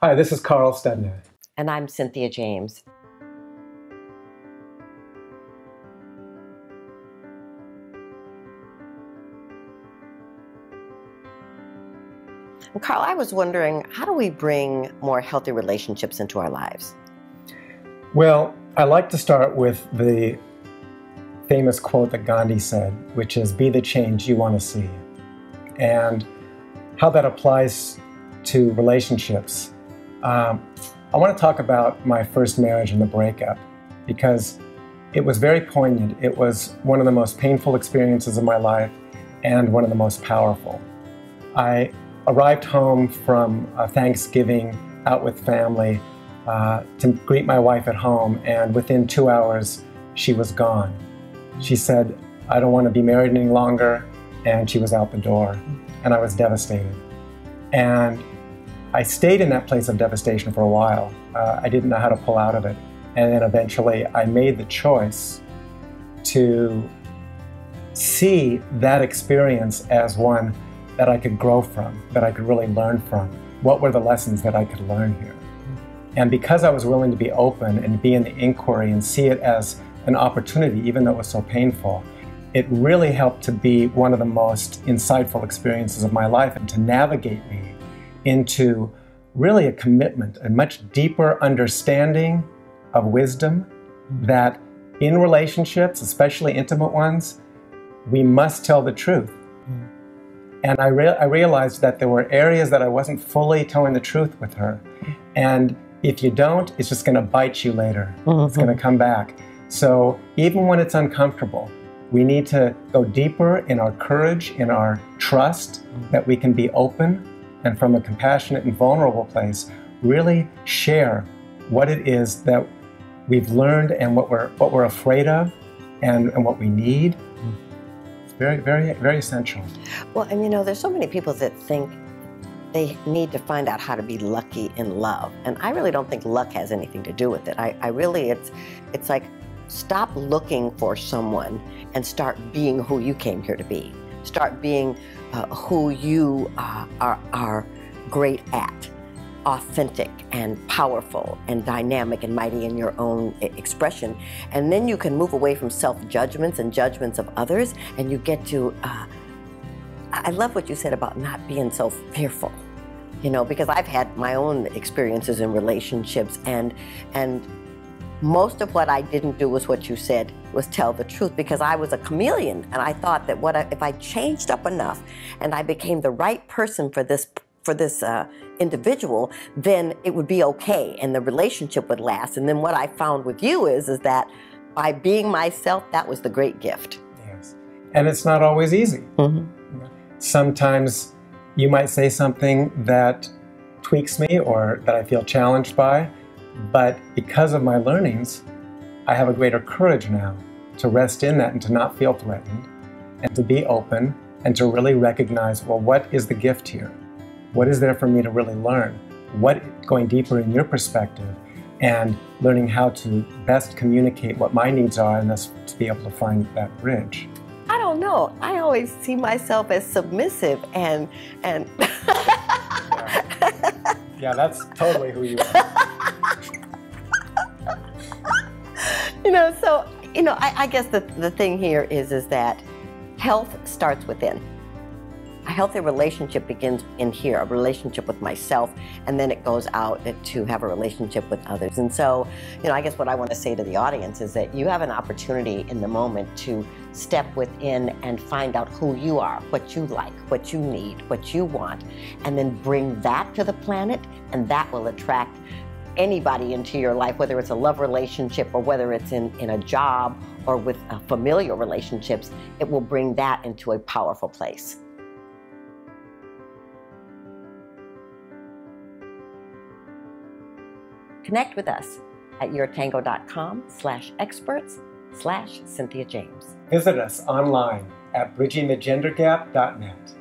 Hi, this is Carl Stedner. And I'm Cynthia James. And Carl, I was wondering, how do we bring more healthy relationships into our lives? Well, I like to start with the famous quote that Gandhi said, which is, "Be the change you want to see." And how that applies to relationships. I want to talk about my first marriage and the breakup, because it was very poignant. It was one of the most painful experiences of my life and one of the most powerful. I arrived home from Thanksgiving out with family to greet my wife at home, and within 2 hours, she was gone. She said, "I don't want to be married any longer," and she was out the door, and I was devastated. And I stayed in that place of devastation for a while. I didn't know how to pull out of it. And then eventually I made the choice to see that experience as one that I could grow from, that I could really learn from. What were the lessons that I could learn here? And because I was willing to be open and be in the inquiry and see it as an opportunity, even though it was so painful, it really helped to be one of the most insightful experiences of my life and to navigate me into really a commitment, a much deeper understanding of wisdom that in relationships, especially intimate ones, we must tell the truth. And I realized that there were areas that I wasn't fully telling the truth with her. And if you don't, it's just going to bite you later. It's going to come back. So even when it's uncomfortable, we need to go deeper in our courage, in our trust that we can be open and from a compassionate and vulnerable place, really share what it is that we've learned and what we're afraid of and what we need. It's very, very, very essential. Well, and you know, there's so many people that think they need to find out how to be lucky in love. And I really don't think luck has anything to do with it. I really, it's like, stop looking for someone and start being who you came here to be. Start being who you are great at, authentic and powerful and dynamic and mighty in your own expression. And then you can move away from self-judgments and judgments of others, and you get to, I love what you said about not being so fearful, you know, because I've had my own experiences in relationships, and most of what I didn't do was what you said, was tell the truth, because I was a chameleon, and I thought that if I changed up enough and I became the right person for this individual, then it would be okay and the relationship would last. And then what I found with you is that by being myself, that was the great gift. Yes, and it's not always easy. Sometimes you might say something that tweaks me or that I feel challenged by. But because of my learnings, I have a greater courage now to rest in that and to not feel threatened and to be open and to really recognize, well, what is the gift here? What is there for me to really learn? Going deeper in your perspective and learning how to best communicate what my needs are and thus to be able to find that bridge. I don't know. I always see myself as submissive and Yeah, that's totally who you are. You know, so, you know, I guess the thing here is that health starts within. A healthy relationship begins in here, a relationship with myself, and then it goes out to have a relationship with others. And so, you know, I guess what I want to say to the audience is that you have an opportunity in the moment to step within and find out who you are, what you like, what you need, what you want, and then bring that to the planet, and that will attract anybody into your life, whether it's a love relationship or whether it's in a job or with familial relationships. It will bring that into a powerful place. Connect with us at yourtango.com/experts/Cynthia James. Visit us online at bridgingthegendergap.net.